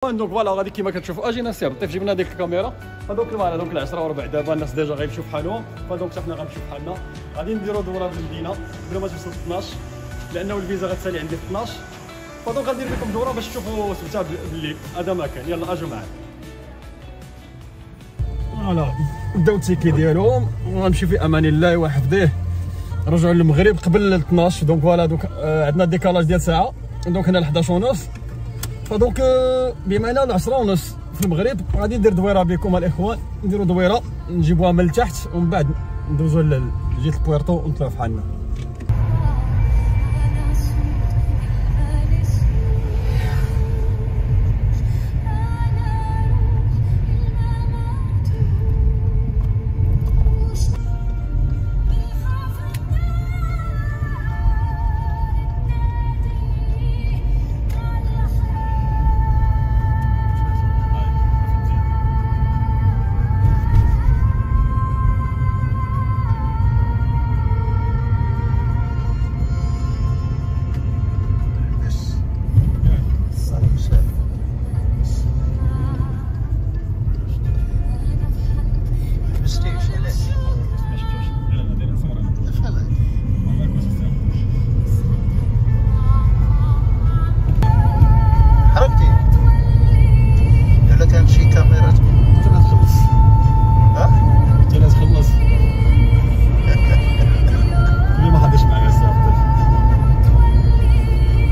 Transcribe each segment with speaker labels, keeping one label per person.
Speaker 1: دونك فوالا غادي كيما كتشوفوا اجينا سي عبد جبنا ديك الكاميرا هذوك معنا دوك العشرة وربع دابا الناس ديجا غيمشيو بحالهم فدونك حنا غنمشيو بحالنا غادي نديرو دوره في المدينه بلا ما توصل 12 لانه الفيزا غتسالي عندي في 12 فدونك غندير لكم دوره باش تشوفوا سبتها بالليل هذا ما كان يلا اجوا معايا. فوالا داو التيكي ديالهم وغنمشي في امان الله وحفظيه رجعوا للمغرب قبل 12 دونك فوالا دوك عندنا ديكالاج ديال ساعه دونك هنا ل 11 ونص فدونك بما اننا 10 ونص في المغرب غادي ندير دويره بكم الاخوان نديروا دويره نجيبوها من التحت ومن بعد ندوزو لجهه البويرتو ونطلعوا فحالنا.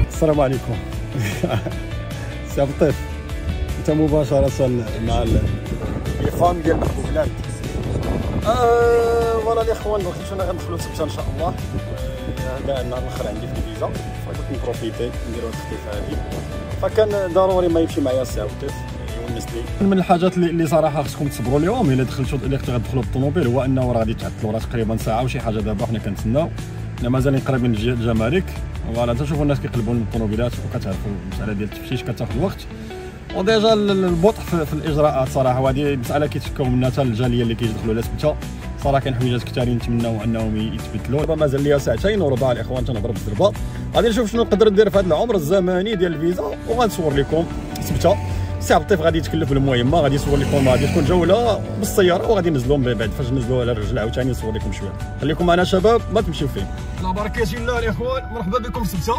Speaker 1: السلام عليكم. سي عبد اللطيف انت مباشره مع الفام ديال محبوب لاند. فوالا الاخوان دونك حنا غندخلوا سبته ان شاء الله. هذا النهار الاخر عندي في الفيزا فقلت نبروفيتي نديروا التخطيط هذه فكان ضروري ما يمشي معايا السي عبد اللطيف يونس لي. من الحاجات اللي صراحه خصكم تصبروا لهم الا دخلتوا غتدخلوا بالطوموبيل هو انه راه غادي تعطلوا راه تقريبا ساعه وشي حاجه دابا حنا كنتسناو حنا مازالين قريبين الجمارك. فوالا تشوفوا الناس كيقلبوا الطوموبيلات وكتعرفوا المساله ديال التفتيش كتاخذ وقت وديجا البطء في الاجراءات صراحه وهذه مساله كيتشكاو منها حتى الجاليه اللي كيدخلوا على سبته صراحه كاين حويجات كثارين نتمناو انهم يتبدلوا. دابا مازال ليا ساعتين وربع الاخوان تنهضر بالضربه غادي نشوف شنو نقدر ندير في هذا العمر الزمني ديال الفيزا وغنصور لكم سبته. سي عبد اللطيف غادي يتكلف المهمه غادي يصور لكم غادي تكون جوله بالسياره وغادي ننزلوا من بعد فاش ننزلوا على الرجل عاوتاني نصور لكم شويه. خليكم معنا شباب ما تمشيو فين. على بركه الله الاخوان مرحبا بكم سبته.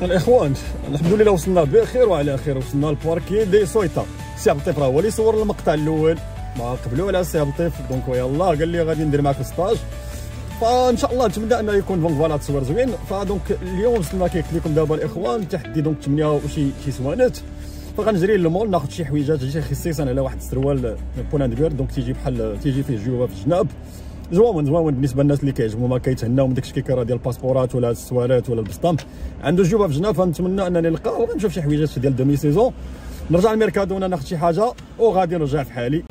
Speaker 1: الاخوان الحمد لله وصلنا بخير وعلى خير وصلنا للباركي دي سويطه. سي عبد اللطيف راه هو اللي صور المقطع الاول ما قبلوا على سي عبد اللطيف دونك يلاه قال لي غادي ندير معاك السطاج فان شاء الله نتمنى انه يكون دونك فوالا تصوير زوين. فدونك اليوم كما كيقول لكم دابا الاخوان التحدي دونك 8 وشي سوانات، فغنجري للمول ناخذ شي حويجات جي خصيصا على واحد السروال بولان دبير، دونك تيجي بحال تيجي فيه جوبه في الجناب زوين بالنسبه للناس اللي كيعجبهم ما كيتهناو من داك الشكيكره ديال الباسبورات ولا السوالات ولا البسطام، عنده جوبه في الجناب. فنتمنى انني نلقاه وغنشوف شي حويجات ديال دومي سيزون، نرجع للميركادونا ناخذ شي حاجه وغادي نرجع في حالي.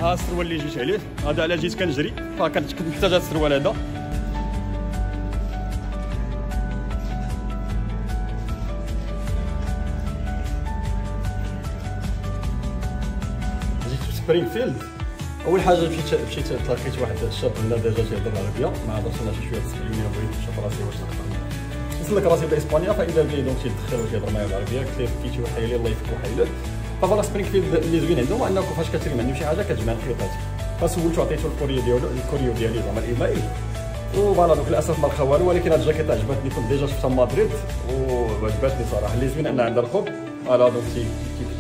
Speaker 1: ها السروال اللي جيت عليه هذا على جيت كنجري، فكنت محتاج هذا السروال هذا. جيت في سبرينغفيلد، اول حاجه مشيت تلاقيت واحد الشاب هنا ديجا تيهضر العربيه، ما هضرش انا شي شويه بالاسبانيه، بغيت نشوف راسي واش نقدر نسلك راسي باسبانيا. فاذا بي دونك تيدخل وتيهضر معايا بالعربيه، قلت ليه فكيتي وحيلي الله يفك وحيلك. فوالا سبرينغفيلد اللي زوين عندهم انك فاش كتريم عندهم شي حاجه كتجمع الخيوطات، فسولتو عطيتو الكوريو ديالي زعما الايميل، وفوالا دوك للاسف ما لقى والو. ولكن هاد الجاكيط عجبتني، كنت ديجا شفتها مدريد وعجبتني صراحه. اللي زوين انها عندها الخوب فوالا دونك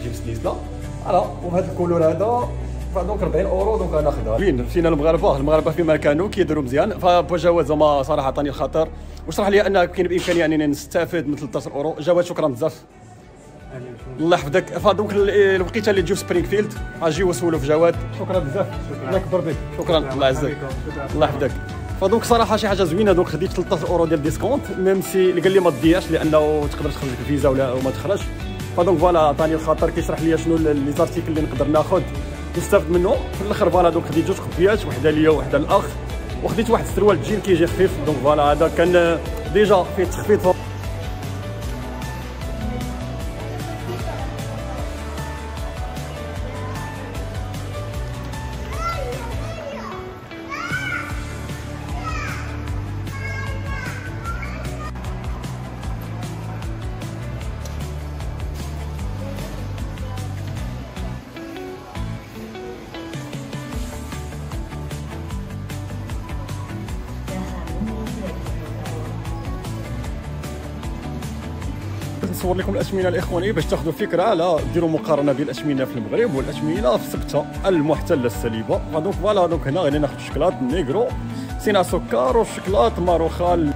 Speaker 1: تجيب سليسله فوالا، وبهذا الكولور هذا فدونك 40 اورو دونك انا خدها. وين مشينا المغاربه في مكانو كيديروا مزيان. فبجواد زعما صراحه عطاني الخاطر وشرح لي ان كاين بامكاني انني نستافد من 13 اورو. جواد شكرا بزاف، الله يحفظك. فدونك الوقيته اللي تجيو سبرينغفيلد اجيو وسولوا في جواد. شكرا بزاف، الله يكبر بك. شكرا الله يعزك، الله يحفظك. فدونك صراحه شي حاجه زوينه، دونك خديت 13 اورو ديال ديسكونت، ميم سي اللي قال لي ما تضيعش لانه تقدر تخرج لك الفيزا ولا ما تخرج. فدونك فوالا عطاني الخاطر كيشرح لي شنو لي زارتيكل اللي نقدر ناخذ نستافد منه في الاخر. فوالا دونك خديت جوج كوبيات، وحده ليا وحده للاخ، وخديت واحد السروال جين كيجي خفيف. دونك فوالا هذا كان ديجا فيه تخفيض. نصور لكم الاشمنه الاخوانيه باش تاخذوا فكره، لا ديروا مقارنه بين الاشمنه في المغرب والاشمنه في سبته المحتله السليبه. فدونك فوالا دونك هنا غادي ناخذ الشكلاط نيغرو سينا سكر والشكلاط ماروخال.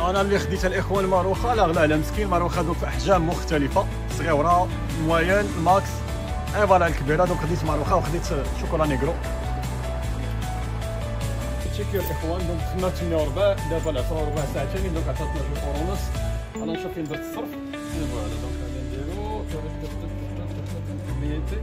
Speaker 1: انا اللي خديتها الاخوان ماروخه، لا غلا على مسكين. ماروخه دوك في احجام مختلفه، صغيره موين ماكس اي فوالا الكبيره. دونك خديت ماروخه وخديت شوكولا نيغرو. تشيكيو الاخوان دونك خدمنا 8 وربع، دابا العصر وربع ساعتين، دونك عطاتنا 12 اورو ونص. انا نشوف فين درت الصرف. فوالا دونك غادي نديرو بيتي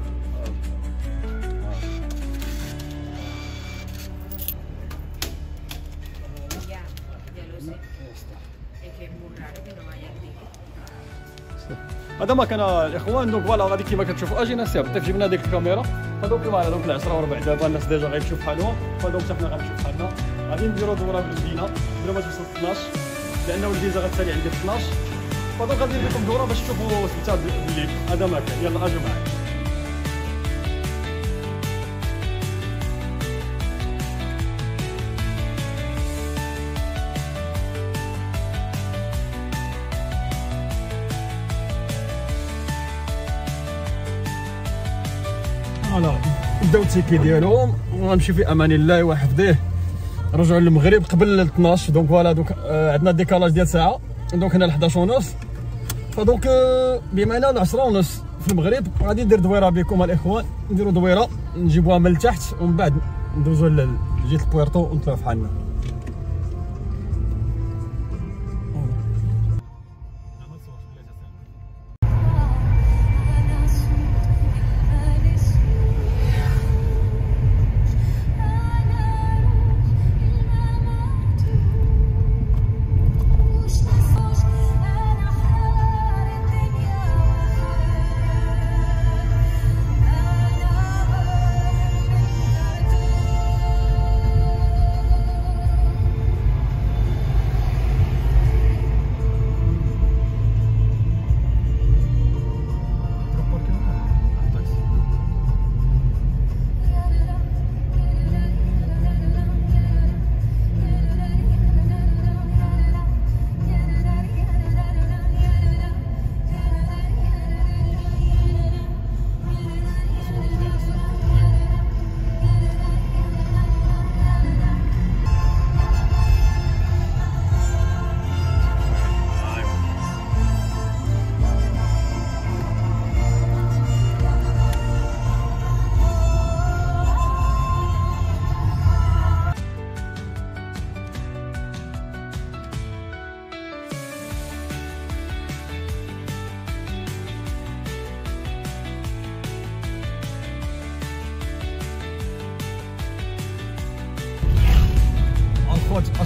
Speaker 1: هذا ما كان الاخوان. دونك فوالا غادي كيما كتشوفوا اجينا صافي جبنا ديك الكاميرا. فدونك فوالا دونك العشرة وربع دابا الناس ديجا غيمشيو بحالهم. فدونك حتى حنا غنمشيو بحالنا، غادي نديرو دوره بالمدينه بلا ما توصل 12 لانه الفيزا غتسالي عندي 12. فدونك غادي ندير لكم دوره باش تشوفوا سبته بالليل. هذا ما كان، يلا اجوا معايا. فوالا بداو التيكي ديالهم وغنمشي في امان الله وحفظيه. رجعوا للمغرب قبل 12. دونك فوالا دونك عندنا ديكالاج ديال ساعه دونك هنا 11:30. فدونك بما ان 10:30 في المغرب غادي ندير دويره بكم الاخوان، نديروا دويره نجيبوها من التحت ومن بعد ندوزو لجهه البويرتو ونطلعوا فحالنا.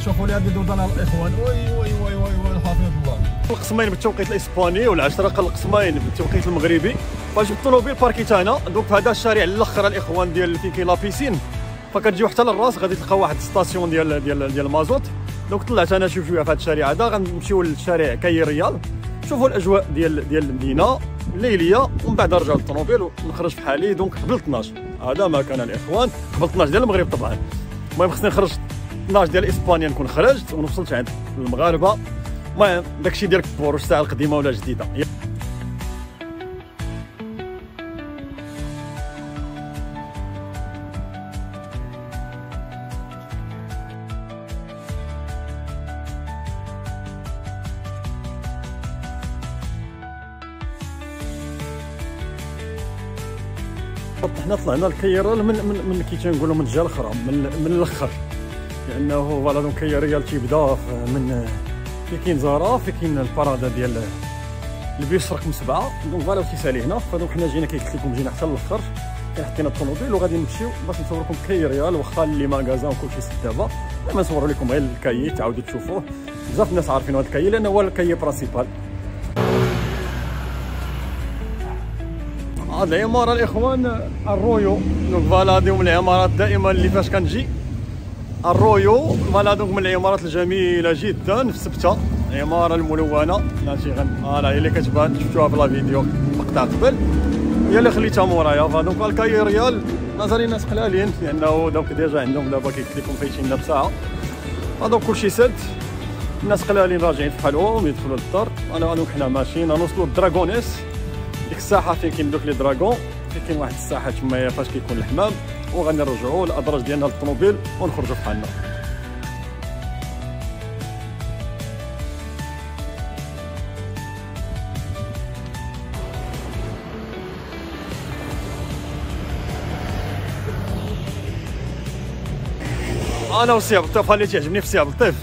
Speaker 1: شوفوا لي هذه دوزنا الاخوان. وي وي وي وي حافظ الله. القسمين بالتوقيت الاسباني والعشرقه القسمين بالتوقيت المغربي. باش الطوموبيل باركيت هنا دوك في هذا الشارع الاخر الاخوان ديال فين كاين لا بيسين، فكتجيو حتى للراس غادي تلقاو واحد ستاسيون ديال المازوت. دونك طلعت انا شوف شويه في هذا الشارع هذا، غنمشيو للشارع كاي ريال، شوفوا الاجواء ديال المدينه الليليه، ومن بعد نرجع للطوموبيل ونخرج في حالي. دونك قبل 12 هذا ما كان الاخوان، قبل 12 ديال المغرب طبعا. المهم خصني نخرج 12 ديال اسبانيا نكون خرجت ونوصلت عند المغاربه. المهم داكشي ديالك بور الساعه القديمه ولا جديده. حنا طلعنا الكيرال من كي تنقولوا من الجهه الاخرى، من الاخر، لانه فوالا دونك كاين ريال تيبدا من في كاين زهره، في كاين البارادا ديال البيس رقم 7، دونك فوالا تيسالي هنا. فدونك حنا جينا كي قلت لكم جينا حتى للاخر، كاين حطينا الطوموبيل وغادي نمشيو باش نصور لكم كاي ريال، واخا اللي ماغازان وكلشي سد دابا. المهم نصور لكم غير الكاي تعاودوا تشوفوه. بزاف الناس عارفين هذا الكاي لانه هو الكاي برانسيبال. هاد العماره الاخوان الرويو، دونك فوالا هادي من العمارات دائما اللي فاش كنجي الرويو. فوالا دونك من العمارات الجميله جدا في سبته، العماره الملونه ماشي فوالا هي اللي كتبان شفتوها في لا فيديو مقطع قبل، هي اللي خليتها مورايا. فدونك الكاي ريال مازال الناس قلالين، لانه دونك ديجا عندهم دابا كيقول لكم فايتين بساعه. فدونك كلشي سد، الناس قلالين راجعين في حالهم يدخلوا للدار. انا دونك حنا ماشيين نوصلوا لدراغونيس، ديك الساحه فين كاين دوك لي دراغون، فين كاين واحد الساحه تمايا فاش كيكون الحمام، وغادي نرجعوا للادراج ديالنا للطوموبيل ونخرجوا في حالنا. انا وسي عبد اللطيف اللي تيعجبني في سي عبد اللطيف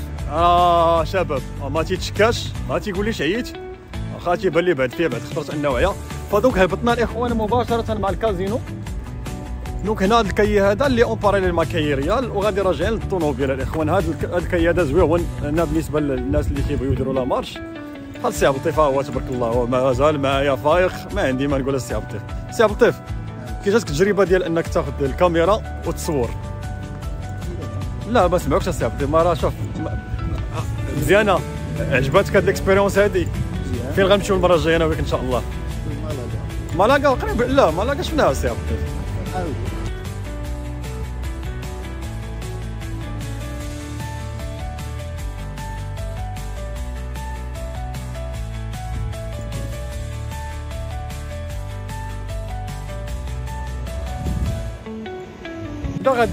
Speaker 1: شباب ما تيتشكاش، ما تيقوليش عييت، واخا تيبان لي بعد فيه بعد خطرت انه عيا. فدوك هبطنا الاخوان مباشره مع الكازينو. دونك هنا هذا الكاي هذا اللي اون باراليل مع كاي ريال، وغادي راجعين للطوموبيل الاخوان. هذا الكاي هذا زويون هنا بالنسبه للناس اللي كيبغيو يديروا لا مارش. بحال سي عبد اللطيف هو تبارك الله هو مازال معايا فايق، ما عندي ما نقول لسي عبد اللطيف. سي عبد اللطيف كي جاتك التجربه ديال انك تاخذ الكاميرا وتصور؟ لا ما سمعوكش سي عبد اللطيف، ما راه شوف مزيانه، عجبتك هاد الاكسبيريونس هادي؟ فين غنمشيو المره الجايه انا وياك ان شاء الله؟ مالاغا قريب. لا مالاغا شفناها سي عبد اللطيف.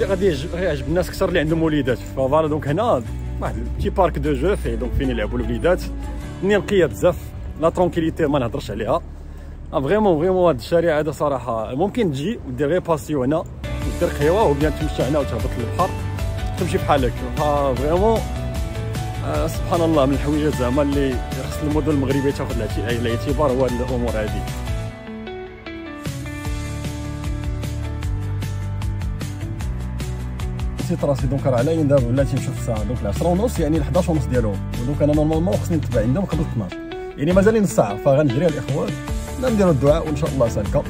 Speaker 1: غادي يعجب الناس اكثر اللي عندهم وليدات. فوالا دونك هنا واحد بتي بارك دو جو فيه دونك فين يلعبوا الوليدات. الدنيا نقيه بزاف، لا ترونكيليتي ما نهضرش عليها. فريمون فريمون هذا الشارع هذا صراحه ممكن تجي ودير غير باسيو هنا ودير قهوه وبيان تمشى هنا وتهبط للبحر تمشي بحالك. فريمون سبحان الله من الحويجات زعما اللي خص المدن المغربيه تاخذ الاعتبار هو هذه الامور هذه. نسيت راسي دونك راه على دابا ولاتي نشوف الساعه دونك 10:30 يعني 11:30 ديالهم، ودونك انا نورمالمون خصني نتبع عندهم قبل 12 يعني مازال نص ساعه، فغنجري الاخوان نديروا الدعاء وان شاء الله سالكه.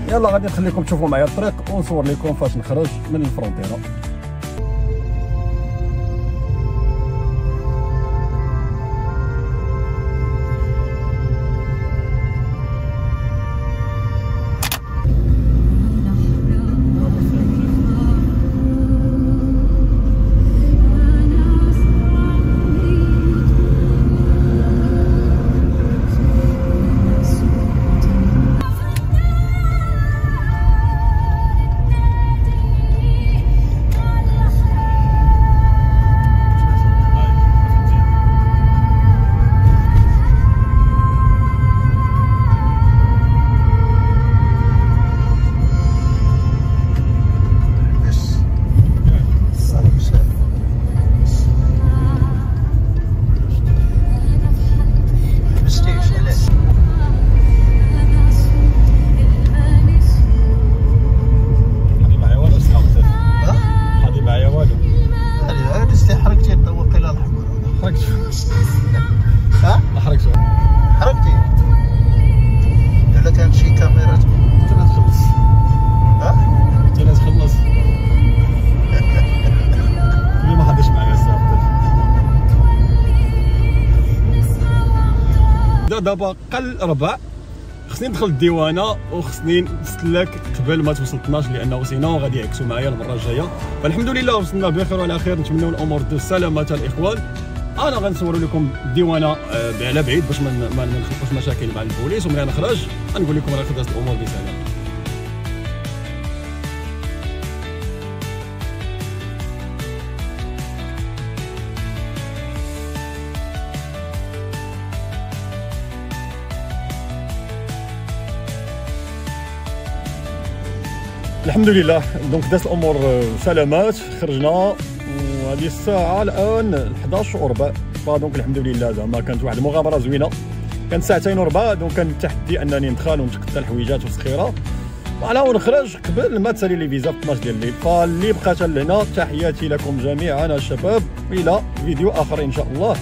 Speaker 1: يلا غادي نخليكم تشوفوا معايا الطريق ونصور لكم فاش نخرج من الفرونتيرا. دابا قل ربع خصني ندخل الديوانه وخصني نسلك قبل ما توصل 12 لانه سينو غادي يعكسوا معايا المره الجايه. فالحمد لله وصلنا بخير وعلى خير، نتمنوا الامور تدوز سلامه الاخوان. انا غنصور لكم الديوانه على بعيد باش ما نخلقوش مشاكل مع البوليس، وملي نخرج غنقول لكم راه خدات الامور بسلام. الحمد لله دونك دازت الامور سلامات، خرجنا وهذه الساعه الان 11:15. فدونك الحمد لله زعما كانت واحد المغامره زوينه، كانت 2:04 دونك كان التحدي انني ندخل ونتقطع الحويجات والسخيره وعلى ونخرج قبل ما تسالي لي فيزا في 12 ديال الليل. فاللي بقات لهنا تحياتي لكم جميعا الشباب، الى فيديو اخر ان شاء الله.